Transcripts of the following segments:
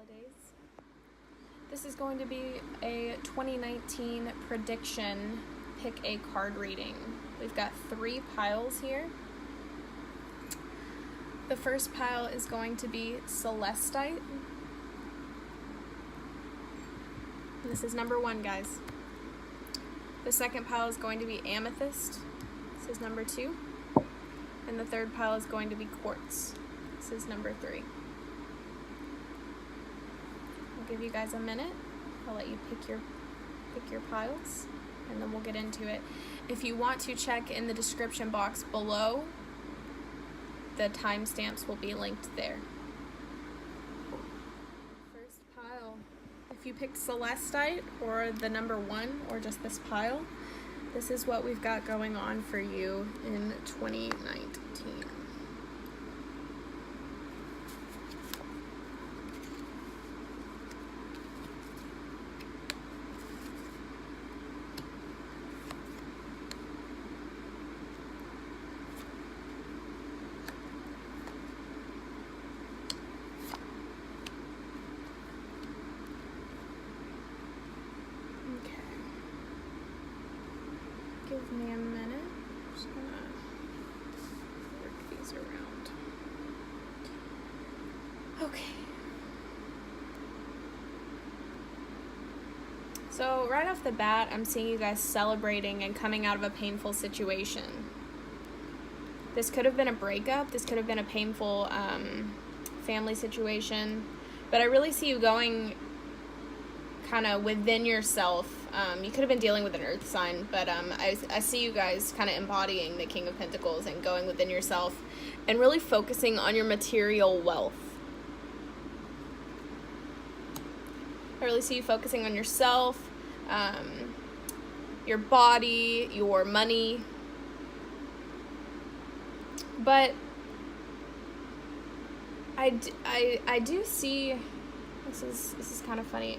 holidays. This is going to be a 2019 prediction pick a card reading. We've got 3 piles here. The first pile is going to be Celestite. This is number 1, guys. The second pile is going to be Amethyst. This is number 2. And the third pile is going to be Quartz. This is number 3. I'll give you guys a minute. I'll let you pick your piles, and then we'll get into it. If you want to check in the description box below, the timestamps will be linked there. First pile. If you picked Celestite or the number 1 or just this pile, this is what we've got going on for you in 2019. Give me a minute. I'm just gonna work these around. Okay. So right off the bat, I'm seeing you guys celebrating and coming out of a painful situation. This could have been a breakup. This could have been a painful family situation. But I really see you going kind of within yourself. You could have been dealing with an earth sign, but I see you guys kind of embodying the King of Pentacles and going within yourself and really focusing on your material wealth. I really see you focusing on yourself, your body, your money. But I do see, this is kind of funny.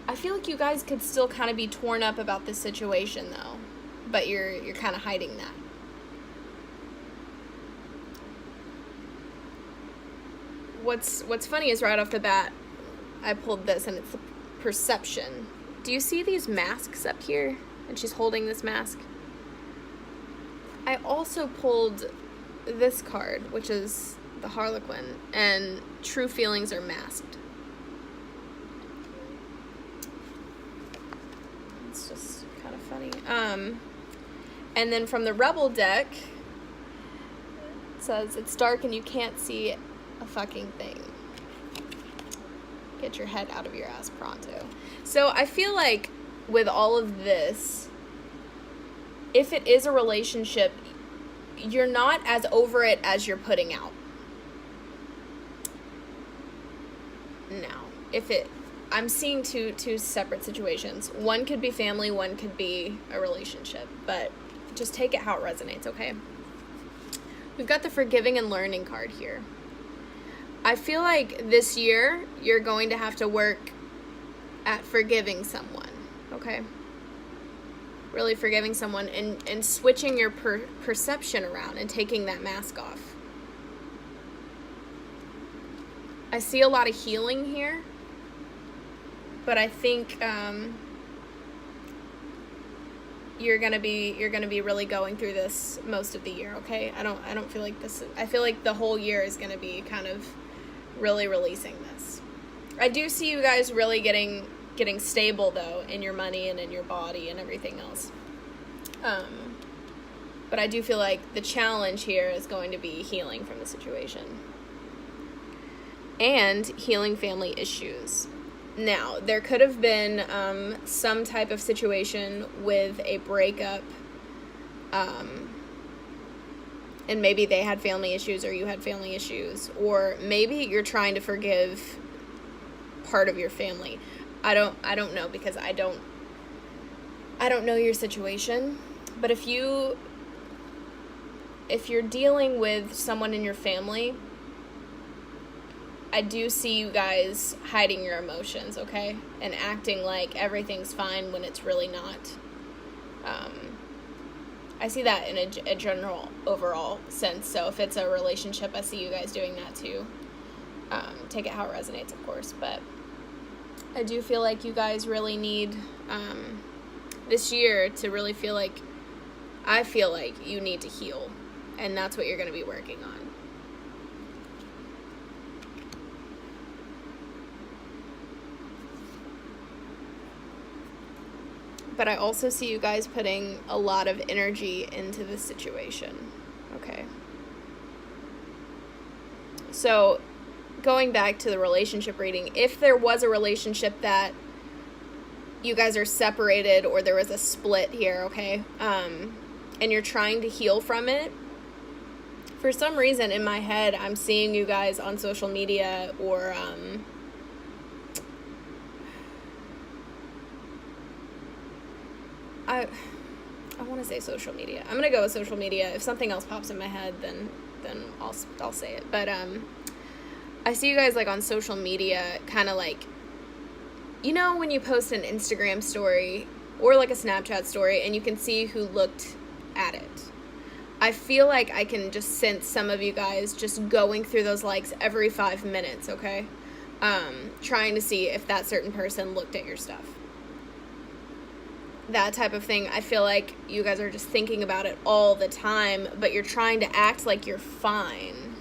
I feel like you guys could still kind of be torn up about this situation though, but you're kind of hiding that. What's funny is right off the bat, I pulled this and it's the perception. Do you see these masks up here? And she's holding this mask. I also pulled this card, which is the Harlequin, and true feelings are masked. It's just kind of funny. And then from the Rebel deck, it says, it's dark and you can't see a fucking thing. Get your head out of your ass pronto. So I feel like with all of this, if it is a relationship, you're not as over it as you're putting out. Now, I'm seeing two separate situations. One could be family, one could be a relationship, but just take it how it resonates, okay? We've got the Forgiving and Learning card here. I feel like this year you're going to have to work at forgiving someone, okay? Really forgiving someone and switching your perception around and taking that mask off. I see a lot of healing here, but I think you're gonna be really going through this most of the year, okay? I don't feel like this. I feel like the whole year is gonna be kind of really releasing this. I do see you guys really getting stable though in your money and in your body and everything else. But I do feel like the challenge here is going to be healing from the situation and healing family issues. Now, there could have been some type of situation with a breakup, and maybe they had family issues or you had family issues, or maybe you're trying to forgive part of your family. I don't know, because I don't know your situation, but if you're dealing with someone in your family, I do see you guys hiding your emotions, okay? And acting like everything's fine when it's really not. I see that in a general overall sense. So if it's a relationship, I see you guys doing that too. Take it how it resonates, of course, but I do feel like you guys really need this year to really feel like, I feel like you need to heal, and that's what you're going to be working on. But I also see you guys putting a lot of energy into this situation. Okay. So, going back to the relationship reading, if there was a relationship that you guys are separated or there was a split here, okay, and you're trying to heal from it, for some reason in my head, I'm seeing you guys on social media or, I want to say social media. I'm going to go with social media. If something else pops in my head, then I'll say it. But I see you guys like on social media, kind of like, you know, when you post an Instagram story or like a Snapchat story and you can see who looked at it. I feel like I can just sense some of you guys just going through those likes every 5 minutes, okay? Trying to see if that certain person looked at your stuff. That type of thing, I feel like you guys are just thinking about it all the time, but you're trying to act like you're fine.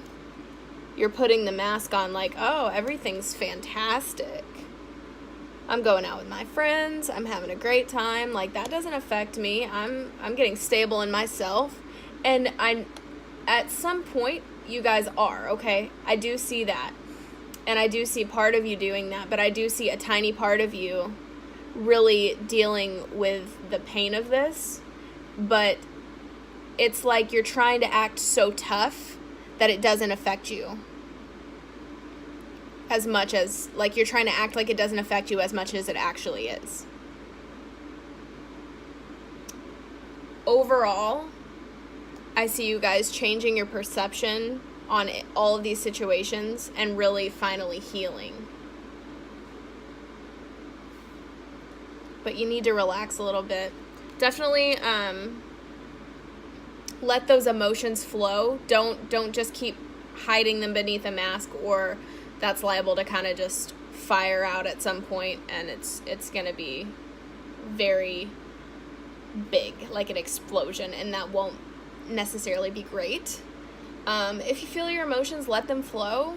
You're putting the mask on like, oh, everything's fantastic. I'm going out with my friends. I'm having a great time. Like, that doesn't affect me. I'm getting stable in myself. And at some point, you guys are, okay? I do see that. And I do see part of you doing that, but I do see a tiny part of you really dealing with the pain of this, but it's like you're trying to act so tough that it doesn't affect you as much as, like, you're trying to act like it doesn't affect you as much as it actually is. Overall, I see you guys changing your perception on all of these situations and really finally healing. But you need to relax a little bit. Definitely let those emotions flow. Don't just keep hiding them beneath a mask, or that's liable to kind of just fire out at some point, and it's going to be very big, like an explosion, and that won't necessarily be great. If you feel your emotions, let them flow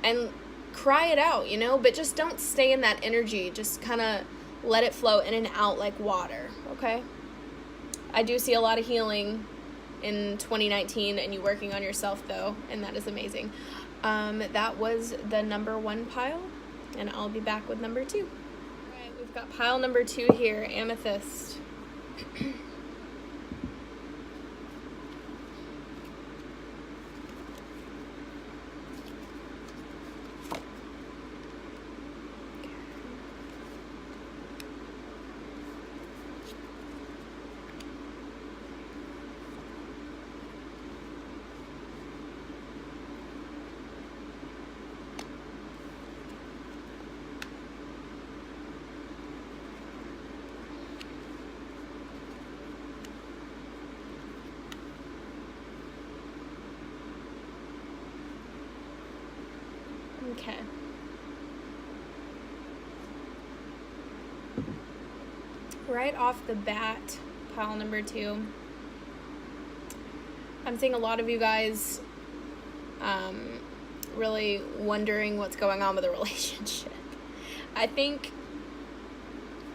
and cry it out, you know, but just don't stay in that energy. Just kind of let it flow in and out like water, okay? I do see a lot of healing in 2019 and you working on yourself, though, and that is amazing. That was the number 1 pile, and I'll be back with number 2. All right, we've got pile number 2 here, Amethyst. Okay. Right off the bat, pile number 2, I'm seeing a lot of you guys really wondering what's going on with the relationship. I think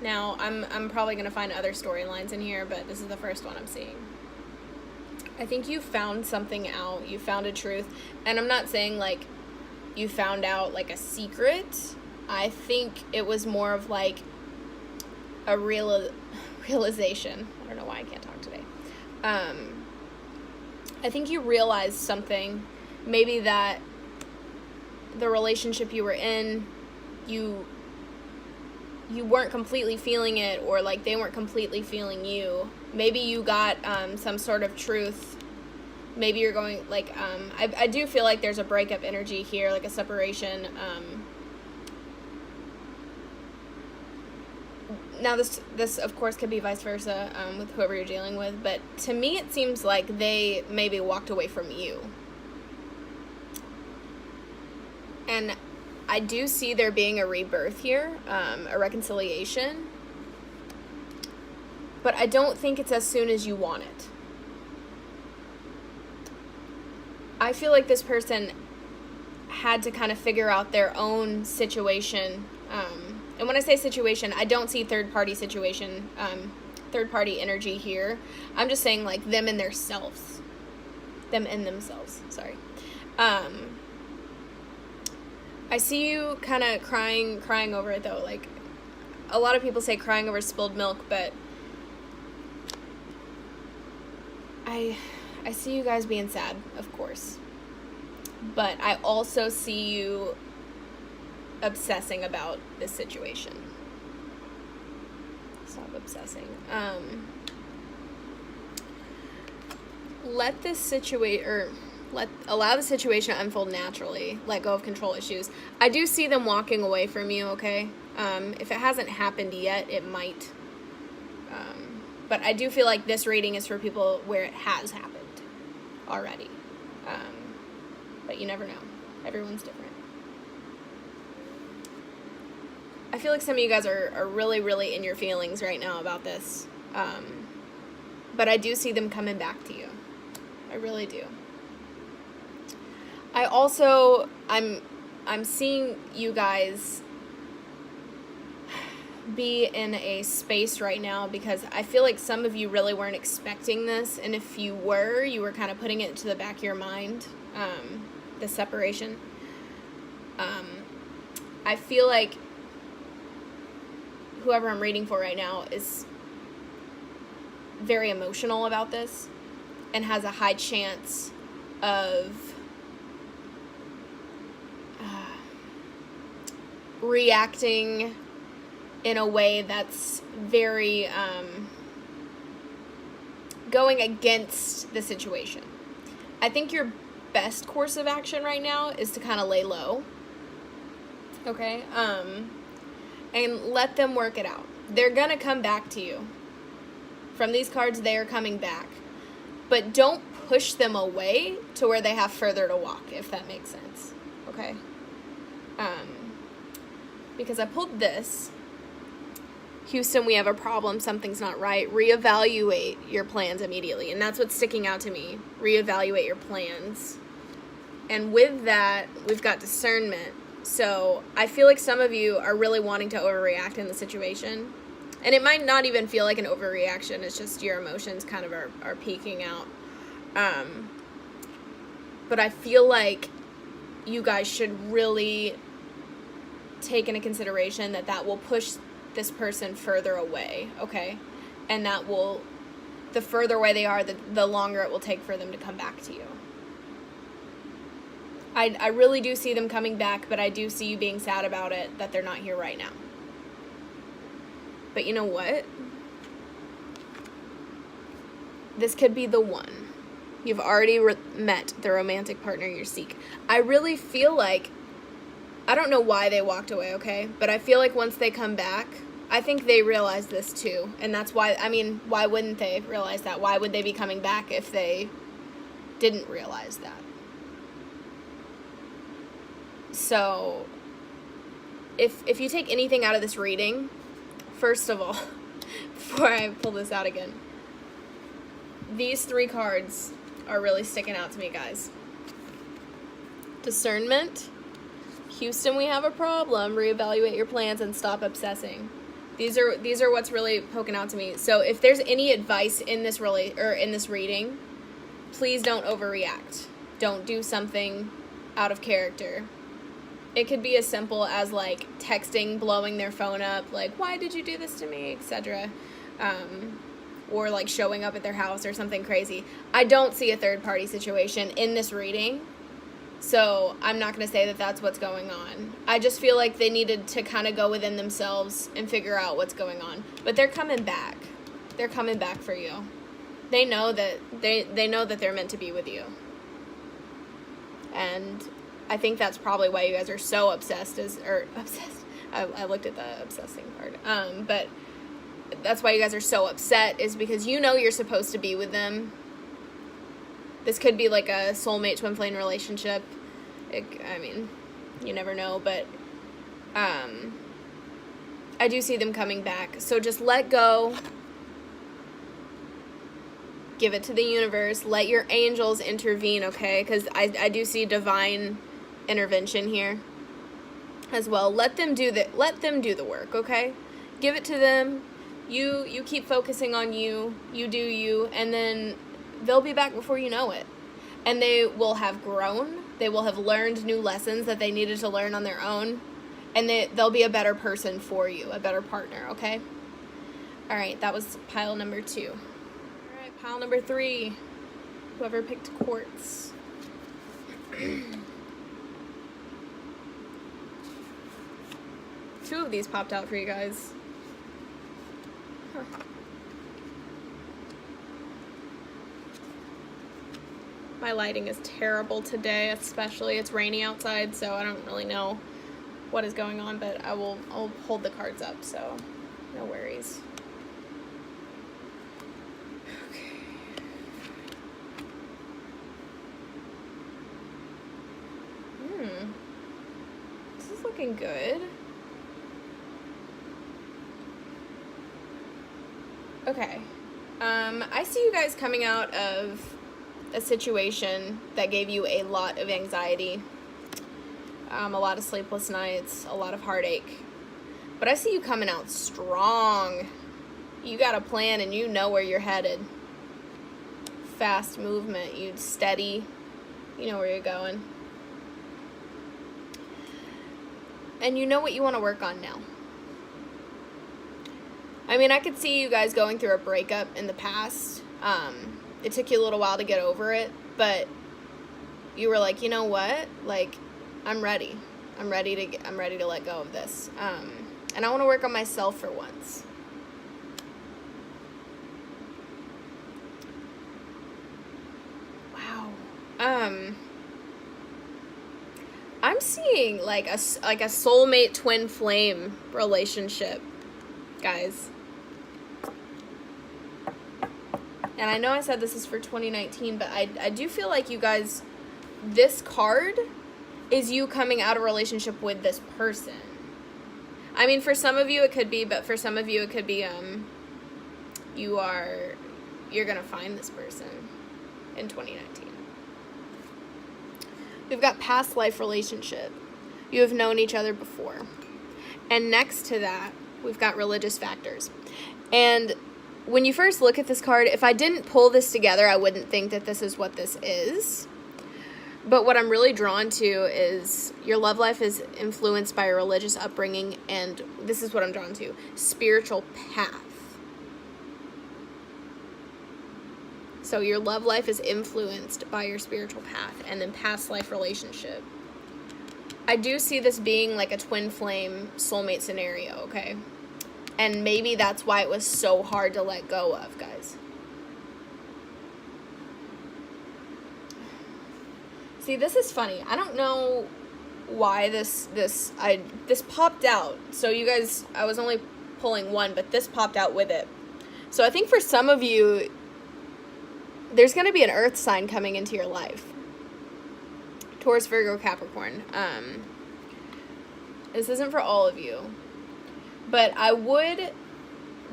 now I'm probably going to find other storylines in here, but this is the first one I'm seeing. I think you found something out. You found a truth. And I'm not saying like you found out like a secret. I think it was more of like a realization. I don't know why I can't talk today. I think you realized something, maybe that the relationship you were in, you weren't completely feeling it, or like they weren't completely feeling you. Maybe you got some sort of truth. Maybe you're going like I do feel like there's a breakup energy here, like a separation. Now this of course could be vice versa with whoever you're dealing with, but to me it seems like they maybe walked away from you. And I do see there being a rebirth here, a reconciliation. But I don't think it's as soon as you want it. I feel like this person had to kind of figure out their own situation. And when I say situation, I don't see third-party situation, third-party energy here. I'm just saying, like, them in themselves. Them in themselves, sorry. I see you kind of crying over it, though. Like, a lot of people say crying over spilled milk, but I see you guys being sad, of course. But I also see you obsessing about this situation. Stop obsessing. Allow the situation to unfold naturally. Let go of control issues. I do see them walking away from you, okay? If it hasn't happened yet, it might. But I do feel like this reading is for people where it has happened already. But you never know. Everyone's different. I feel like some of you guys are really, really in your feelings right now about this. But I do see them coming back to you. I really do. I also, I'm seeing you guys be in a space right now because I feel like some of you really weren't expecting this, and if you were kind of putting it into the back of your mind, the separation. I feel like whoever I'm reading for right now is very emotional about this and has a high chance of reacting in a way that's very going against the situation. I think your best course of action right now is to kind of lay low, okay? And let them work it out. They're gonna come back to you. From these cards, they are coming back. But don't push them away to where they have further to walk, if that makes sense, okay? Because I pulled this. Houston, we have a problem. Something's not right. Reevaluate your plans immediately. And that's what's sticking out to me. Reevaluate your plans. And with that, we've got discernment. So I feel like some of you are really wanting to overreact in the situation. And it might not even feel like an overreaction. It's just your emotions kind of are peaking out. But I feel like you guys should really take into consideration that will push this person further away, okay? And that will, the further away they are, the longer it will take for them to come back to you. I really do see them coming back, but I do see you being sad about it, that they're not here right now. But you know what? This could be the one. You've already met the romantic partner you seek. I really feel like, I don't know why they walked away, okay? But I feel like once they come back, I think they realize this too. And that's why, I mean, why wouldn't they realize that? Why would they be coming back if they didn't realize that? So, if you take anything out of this reading, first of all, before I pull this out again, these three cards are really sticking out to me, guys. Discernment. Houston, we have a problem. Reevaluate your plans and stop obsessing. These are what's really poking out to me. So if there's any advice in this in this reading, please don't overreact. Don't do something out of character. It could be as simple as like texting, blowing their phone up, like, why did you do this to me, etc. Or like showing up at their house or something crazy. I don't see a third party situation in this reading. So I'm not going to say that that's what's going on. I just feel like they needed to kind of go within themselves and figure out what's going on. But they're coming back. They're coming back for you. They know that they know that they're meant to be with you. And I think that's probably why you guys are so obsessed. I looked at the obsessing part. But that's why you guys are so upset, is because you know you're supposed to be with them. This could be like a soulmate twin flame relationship. You never know, but I do see them coming back. So just let go. Give it to the universe. Let your angels intervene, okay? Because I do see divine intervention here as well. Let them do the work, okay? Give it to them. You keep focusing on you. You do you, and then they'll be back before you know it. And they will have grown. They will have learned new lessons that they needed to learn on their own. And they'll be a better person for you, a better partner, okay? All right, that was pile number 2. All right, pile number 3. Whoever picked quartz. 2 of these popped out for you guys. Huh. My lighting is terrible today, especially it's rainy outside, so I don't really know what is going on, but I'll hold the cards up, so no worries. Okay. This is looking good. Okay. I see you guys coming out of a situation that gave you a lot of anxiety. A lot of sleepless nights, a lot of heartache. But I see you coming out strong. You got a plan and you know where you're headed. Fast movement, you steady. You know where you're going. And you know what you want to work on now. I mean, I could see you guys going through a breakup in the past. It took you a little while to get over it, but you were like, you know what? Like, I'm ready. I'm ready to let go of this. And I want to work on myself for once. Wow. I'm seeing like a soulmate twin flame relationship, guys. And I know I said this is for 2019, but I do feel like you guys, this card is you coming out of a relationship with this person. I mean, for some of you it could be, but for some of you it could be you're gonna find this person in 2019. We've got past life relationship. You have known each other before. And next to that, we've got religious factors. And when you first look at this card, if I didn't pull this together, I wouldn't think that this is what this is. But what I'm really drawn to is your love life is influenced by a religious upbringing, and this is what I'm drawn to, spiritual path. So your love life is influenced by your spiritual path, and then past life relationship. I do see this being like a twin flame soulmate scenario, okay? And maybe that's why it was so hard to let go of, guys. See, this is funny. I don't know why this popped out. So you guys, I was only pulling one, but this popped out with it. So I think for some of you, there's going to be an earth sign coming into your life. Taurus, Virgo, Capricorn. This isn't for all of you. But I would,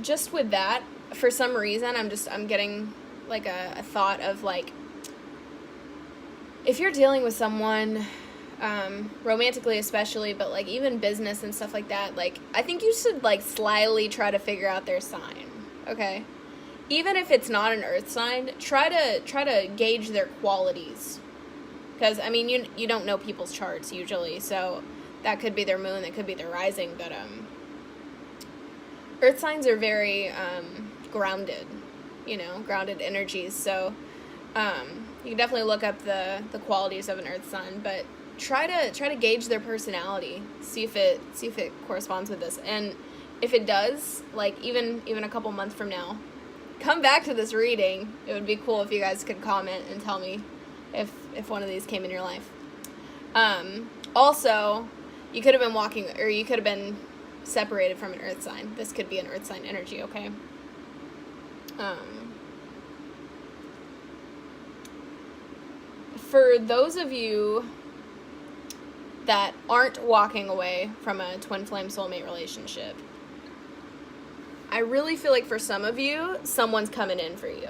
just with that, for some reason, I'm getting like a thought of like, if you're dealing with someone, romantically especially, but like even business and stuff like that, like I think you should like slyly try to figure out their sign, okay? Even if it's not an earth sign, try to gauge their qualities. Because, I mean, you don't know people's charts usually, so that could be their moon, that could be their rising, but earth signs are very grounded, grounded energies, so you can definitely look up the qualities of an earth sign, but try to gauge their personality, see if it corresponds with this, and if it does, like even a couple months from now, come back to this reading. It would be cool if you guys could comment and tell me if one of these came in your life. Also, you could have been you could have been separated from an earth sign. This could be an earth sign energy, okay? For those of you that aren't walking away from a twin flame soulmate relationship. I really feel like for some of you, someone's coming in for you.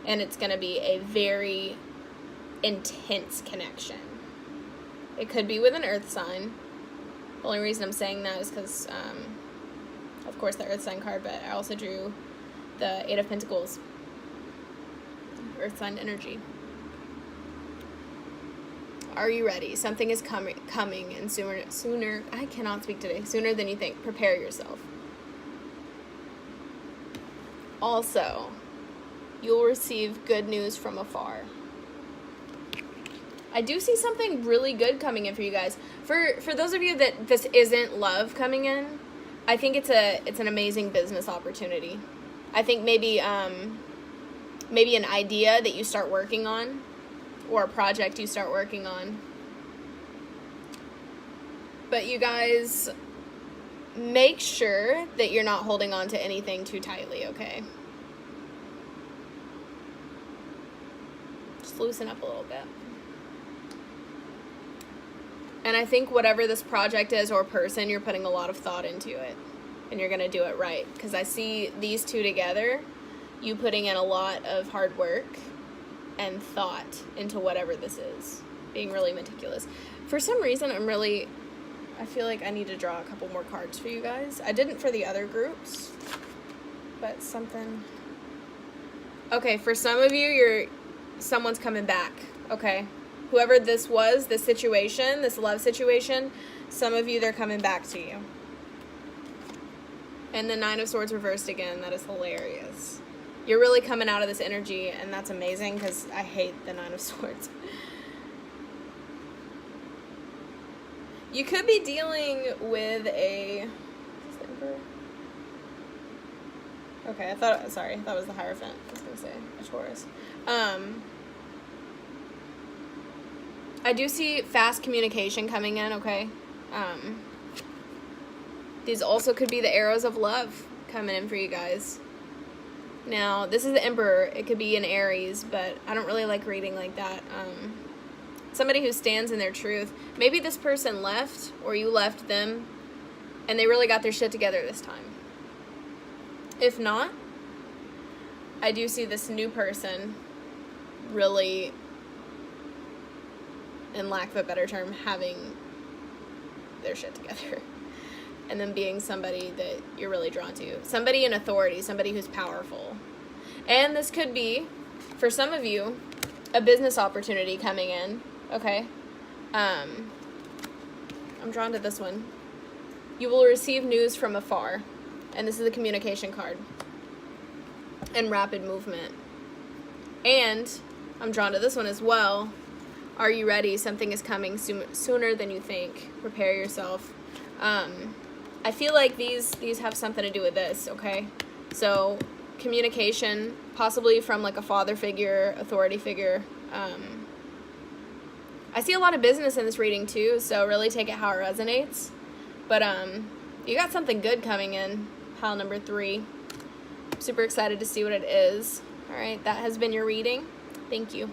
And it's going to be a very intense connection. It could be with an earth sign. The only reason I'm saying that is because, of course, the earth sign card, but I also drew the Eight of Pentacles. Earth sign energy. Are you ready? Something is coming, and sooner, I cannot speak today, sooner than you think. Prepare yourself. Also, you'll receive good news from afar. I do see something really good coming in for you guys. For those of you that this isn't love coming in, I think it's an amazing business opportunity. I think maybe an idea that you start working on, or a project you start working on. But you guys, make sure that you're not holding on to anything too tightly, okay? Just loosen up a little bit. And I think whatever this project is or person, you're putting a lot of thought into it. And you're going to do it right. Because I see these two together, you putting in a lot of hard work and thought into whatever this is. Being really meticulous. For some reason, I feel like I need to draw a couple more cards for you guys. I didn't for the other groups. But something... Okay, for some of you, someone's coming back. Okay? Whoever this was, this situation, this love situation, some of you, they're coming back to you. And the Nine of Swords reversed again. That is hilarious. You're really coming out of this energy, and that's amazing because I hate the Nine of Swords. You could be dealing with a... Okay, I thought it was the Hierophant. I was going to say a Taurus. I do see fast communication coming in, okay? These also could be the arrows of love coming in for you guys. Now, this is the Emperor. It could be an Aries, but I don't really like reading like that. Somebody who stands in their truth. Maybe this person left, or you left them, and they really got their shit together this time. If not, I do see this new person really, in lack of a better term, having their shit together. And then being somebody that you're really drawn to. Somebody in authority, somebody who's powerful. And this could be, for some of you, a business opportunity coming in. Okay? I'm drawn to this one. You will receive news from afar. And this is the communication card. And rapid movement. And I'm drawn to this one as well. Are you ready? Something is coming sooner than you think. Prepare yourself. I feel like these have something to do with this, okay? So, communication, possibly from like a father figure, authority figure. I see a lot of business in this reading too, so really take it how it resonates. But you got something good coming in, pile number 3. I'm super excited to see what it is. All right, that has been your reading. Thank you.